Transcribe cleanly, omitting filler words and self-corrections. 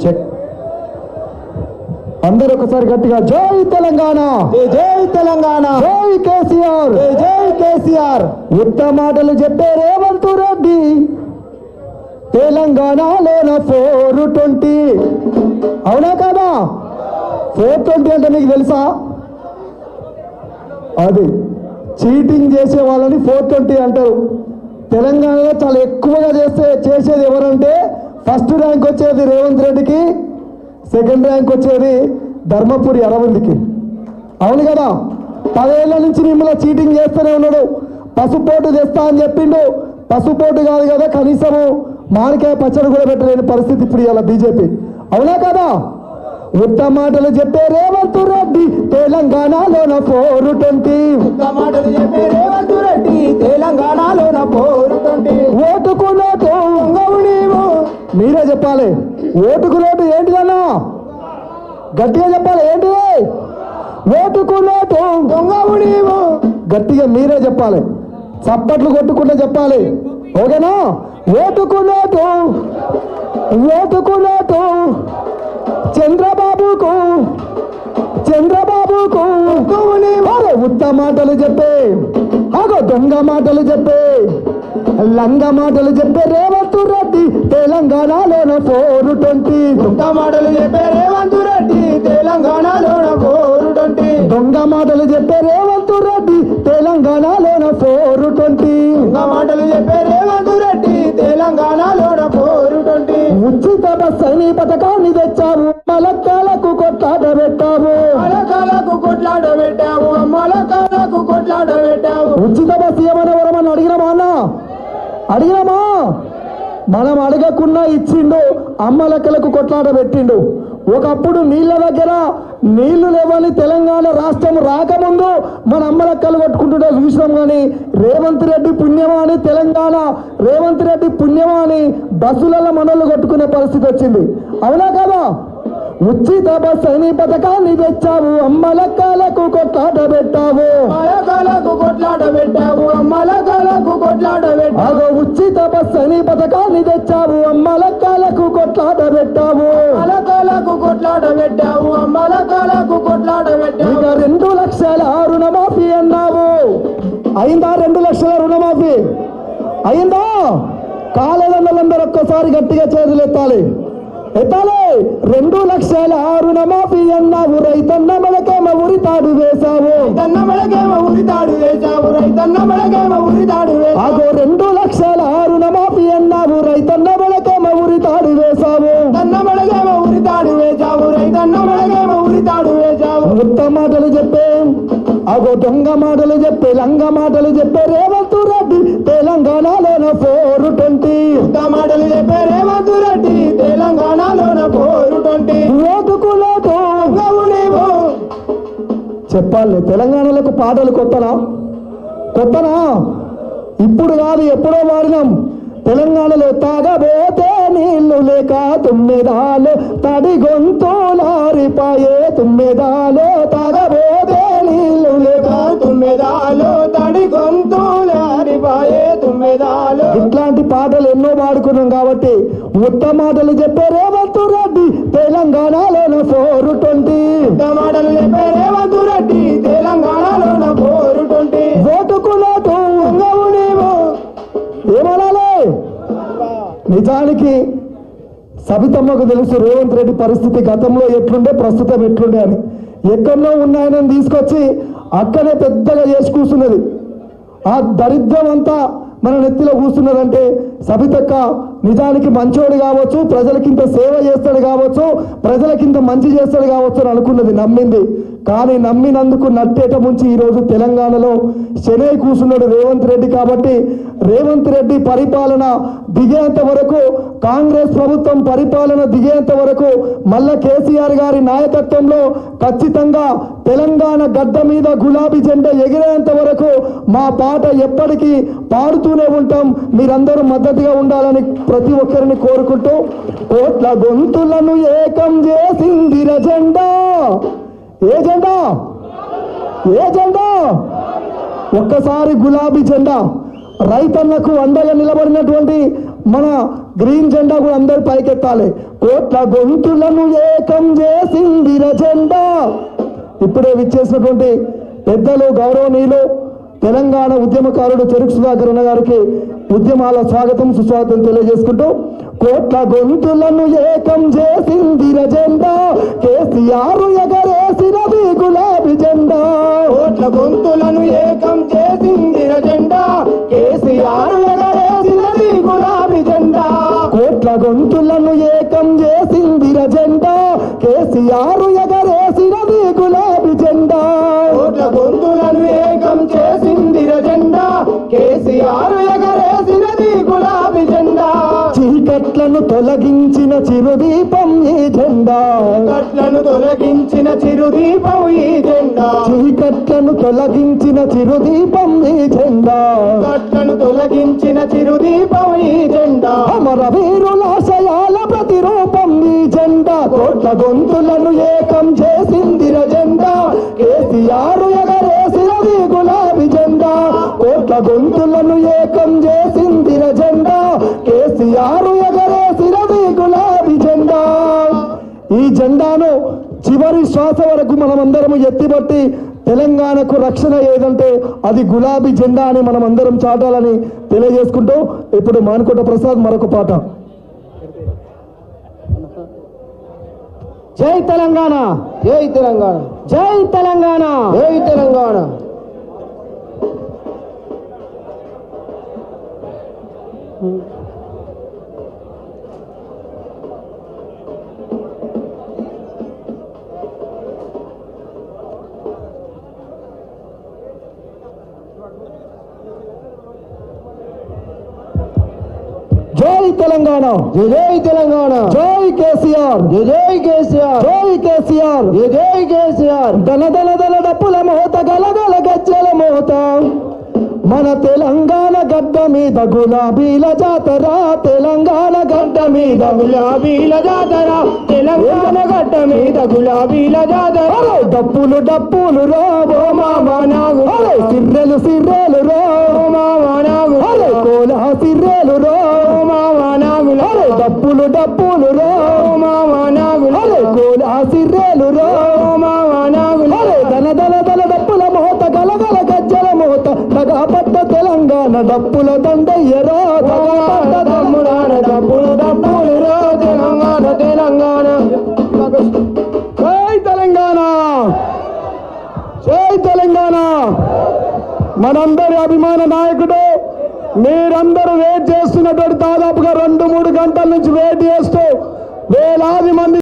Check అందరూ ఒకసారి గట్టిగా జై తెలంగాణ, జై తెలంగాణ, జై కేసీఆర్, జై కేసీఆర్. ఉత్త మాటలు చెప్పే రేవంత్ రెడ్డి తెలంగాణలోన 420. అవునా కదా? 420 అంటే మీకు తెలుసా? అది చీటింగ్ చేసే వాళ్ళని 420 అంటారు. తెలంగాణలో చాలా ఎక్కువగా చేసేది ఎవరంటే ఫస్ట్ ర్యాంక్ వచ్చేది రేవంత్ రెడ్డికి, సెకండ్ ర్యాంక్ వచ్చేది ధర్మపురి అరవింద్కి. అవును కదా? 10 ఏళ్ల నుంచి మిమ్మల్ని చీటింగ్ చేస్తూనే ఉన్నాడు. పసుపోటు తెస్తా అని చెప్పిండు. పసుపోటు కాదు కదా, కనీసము మామిడికాయ పచ్చడి కూడా పెట్టలేని పరిస్థితి ఇప్పుడు ఇలా బీజేపీ. అవునా కదా? ఉత్త మాటలు చెప్పే రేవంత్ రెడ్డి తెలంగాణలోన 420. తెలంగాణలోన 420. ఓటుకు నోటు నీవు మీరే చెప్పాలి. ఓటుకు నోటు ఏంటిదన్నా? గట్టిగా చెప్పాలి. ఏంటి ఓటుకు నోటు? దొంగవు నీవు. గట్టిగా మీరే చెప్పాలి, చప్పట్లు కొట్టుకుంటే చెప్పాలి. ఓకేనా? ఓటుకు నోటు, ఓటుకు నోటు చంద్రబాబుకు, చంద్రబాబుకు. ఉత్త మాటలు చెప్పే, అగో దొంగ మాటలు చెప్పే, లంగ మాటలు చెప్పే రేవంత్ రెడ్డి తెలంగాణలోన 420. దొంగ మాటలు చెప్పే రేవంత్ రెడ్డి తెలంగాణలోన 420. దొంగ మాటలు చెప్పే రేవంత్ రెడ్డి తెలంగాణలోన 420. దొంగ మాటలు చెప్పే రేవంత్ రెడ్డి తెలంగాణలోన 420. ఉచిత బస్ అని పథకాన్ని తెచ్చావు, మలక్కాలకు కొట్లాట పెట్టావు. మలకాలకు కొట్లాట పెట్టావు, మలకాలకు కొట్లాట పెట్టావు. ఉచిత బస్ ఏమైనా ఎవరమని అడిగినామా అన్న? అడిగినామా? మనం అడగకుండా ఇచ్చిండు, అమ్మలక్కలకు కొట్లాట పెట్టిండు. ఒకప్పుడు నీళ్ళ దగ్గర నీళ్లు లేవని తెలంగాణ రాష్ట్రం రాకముందు మన అమ్మలక్కలు కొట్టుకుంటుంటే చూసినాం. కానీ రేవంత్ రెడ్డి పుణ్యమా అని తెలంగాణ, రేవంత్ రెడ్డి పుణ్యమా అని బస్సులలో మనోళ్ళు కొట్టుకునే పరిస్థితి వచ్చింది. అవునా కదా? ఉచిత బస్ అని పథకాన్ని తెచ్చావు, అమ్మలక్కలకు కొట్లాట పెట్టావు. మలకాలకు కొట్లాట పెట్టావు, మలకాలకు కొట్లాట పెట్టావు. అదో ఉచిత బస్ అని పథకాన్ని తెచ్చావు, అమ్మలక్కలకు కొట్లాట పెట్టావు. మలకాలకు కొట్లాట పెట్టావు, మలకాలకు కొట్లాట పెట్టావు. ఇక 2 లక్షల రుణమాఫీ అన్నావు. అయిందా? 2 లక్షల రుణమాఫీ అయిందా? కాలేదన్నలందరూ ఒక్కసారి గట్టిగా చేతులు ఎత్తాలి, ఎత్తాలి. 2 లక్షల రుణమాఫీ అన్నావు, రైతన్న మెడకేమ ఉరితాడు వేశావు. రైతన్న మెడకేమ ఉరితాడు వేశావు, రైతన్న మెడకేమ ఉరితాడు వేశావు. ఆగో 2 లక్షల రుణమాఫీ అన్నావు, రైతన్న మెడకేమ ఉరితాడు వేశావు. రైతన్న మెడకేమ ఉరితాడు వేశావు, రైతన్న మెడకేమ ఉరితాడు వేశావు. ఉత్త మాటలు చెప్పే, అగో దొంగ మాటలు చెప్పే, లంగ మాటలు చెప్పే రేవంత్ రెడ్డి తెలంగాణలోన 420. ఉత్త మాటలు చెప్పే రేవంత్ రెడ్డి తెలంగాణలోన 420. ఓటుకు లోటు దొంగవు నీవు. చెప్పాలి. తెలంగాణలకు పాటలు కొత్తనా? కొత్తనా? ఇప్పుడు కాదు, ఎప్పుడో వాడినాం. తెలంగాణలో తాగబోతే నీళ్లు లేక తుమ్మెదాలు తడి గొంతులారిపాయే, తుమ్మెదాలు తాగబోతే నీళ్లు లేక తుమ్మెదాలు తడి గొంతులారిపాయే, తుమ్మెదాలు. ఇట్లాంటి పాటలు ఎన్నో పాడుకున్నాం. కాబట్టి ఉత్త మాటలు చెప్పే రేవంత్ రెడ్డి తెలంగాణలోన 420. ఉత్త మాటలు చెప్పే రేవంత్ రెడ్డి తెలంగాణలోన 420. ఓటుకు లోటు దొంగవు నీవు. ఏమనాలి? నిజానికి సబితమ్మకు తెలుసు రేవంత్ రెడ్డి పరిస్థితి గతంలో ఎట్లుండే, ప్రస్తుతం ఎట్లుండే అని. ఎక్కడో ఉన్న ఆయనను తీసుకొచ్చి అక్కడే పెద్దగా చేసి కూర్చున్నది. ఆ దరిద్రం అంతా మన నెత్తిలో కూర్చున్నదంటే సబితక్క నిజానికి మంచోడు కావచ్చు, ప్రజలకింత సేవ చేస్తాడు కావచ్చు, ప్రజలకింత మంచి చేస్తాడు కావచ్చు అని అనుకున్నది, నమ్మింది. కానీ నమ్మినందుకు నట్టేట ముంచి ఈరోజు తెలంగాణలో శనై కూర్చున్నాడు రేవంత్ రెడ్డి. కాబట్టి రేవంత్ రెడ్డి పరిపాలన దిగేంత వరకు, కాంగ్రెస్ ప్రభుత్వం పరిపాలన దిగేంత వరకు, మళ్ళా కేసీఆర్ గారి నాయకత్వంలో ఖచ్చితంగా తెలంగాణ గడ్డ మీద గులాబీ జెండా ఎగిరేంత వరకు మా పాట ఎప్పటికీ పాడుతూనే ఉంటాం. మీరందరూ మద్దతుగా ఉండాలని ప్రతి ఒక్కరిని కోరుకుంటూ, కోట్ల గొంతులను ఏకం చేసిందిర జెండా. ఏ జెండా? ఏ జెండా? ఒక్కసారి గులాబీ జెండా. రైతన్నకు అండగా నిలబడినటువంటి మన గ్రీన్ జెండా కూడా అందరు పైకెత్తాలి. కోట్ల గొంతులను ఏకం చేసిందిర జెండా. ఇప్పుడే విచ్చేసినటువంటి పెద్దలు గౌరవనీయులు తెలంగాణ ఉద్యమకారుడు చెరుకు సుధాకర్ అన్న గారికి ఉద్యమాల స్వాగతం సుస్వాగతం తెలియజేసుకుంటూ, కోట్ల గొంతులను ఏకం చేసిందిర జెండా, కేసీఆర్ ఎగరేసినది గులాబీ జెండా. కోట్ల గొంతులను ఏకం చేసిందిర జెండా, కేసీఆర్ ఎగరేసినది గులాబీ జెండా. కోట్ల గొంతులను ఏకం చేసిందిర జెండా, కేసీఆర్ ఎగరేసినది గులాబీ జెండా. కోట్ల గొంతులను ఏకం చేసిందిర జెండా, కేసీఆర్ ఎగరేసినది గులాబీ జెండా. చీకట్లను తొలగించిన చిరుదీపం ఈ జెండా, కట్లను తొలగించిన చిరుదీపం ఈ జెండా. చీకట్లను తొలగించిన చిరుదీపం ఈ జెండా, కట్లను తొలగించిన చిరుదీపం ఈ జెండా. అమర వీరుల ఆశయాల ప్రతిరూపం ఈ జెండా. కోట్ల గొంతులను ఏకం చేసిందిర జెండా, కేసీఆర్ ఎగరేసినది గులాబీ జెండా. కోట్ల గొంతులను ఏకం చేసిందిర జెండా, కేసీఆర్ ఎగరేసినది గులాబీ జెండా. ఈ జెండాను చివరి శ్వాస వరకు మనమందరము ఎత్తిపట్టి తెలంగాణకు రక్షణ ఏదంటే అది గులాబీ జెండా అని మనం అందరం చాటాలని తెలియజేసుకుంటూ, ఇప్పుడు మానుకోట ప్రసాద్ మరొక పాట. జై తెలంగాణ, జై తెలంగాణ, జై తెలంగాణ, జై తెలంగాణ. జై తెలంగాణ, జై తెలంగాణ, జై కేసీఆర్, జై కేసీఆర్, జై కేసీఆర్, జై కేసీఆర్. దల దల దల డప్పుల మోత గలగల గజ్జల మోత, మన తెలంగాణ గడ్డ మీద గులాబీల జాతర, తెలంగాణ గడ్డ మీద గులాబీల జాతర, తెలంగాణ గడ్డ మీద గులాబీల జాతర. డప్పులు డప్పులు రో మామా నాగు, సిర్రెలు సిర్రెలు రో మామా నాగు, కోలా సిర్రెలు రో మామా నాగు, డప్పులు డప్పులు రో మామా నాగు, కోలా సిర్రెలు రో మామా నాగు. దల దల దల డప్పుల మోత గలగల గజ్జల మోత, తగపడ్డ తెలంగాణ డప్పుల దండయ్యరా, తగపడ్డ తమ్ముడాన డబ్బులు డబ్బులు రో తెలంగాణ, తెలంగాణ. జై తెలంగాణ, జై తెలంగాణ. మనందరి అభిమాన నాయకుడు, మీరందరూ వెయిట్ చేస్తున్నటువంటి దాదాపుగా 2-3 గంటల నుంచి వెయిట్ చేస్తూ వేలాది మంది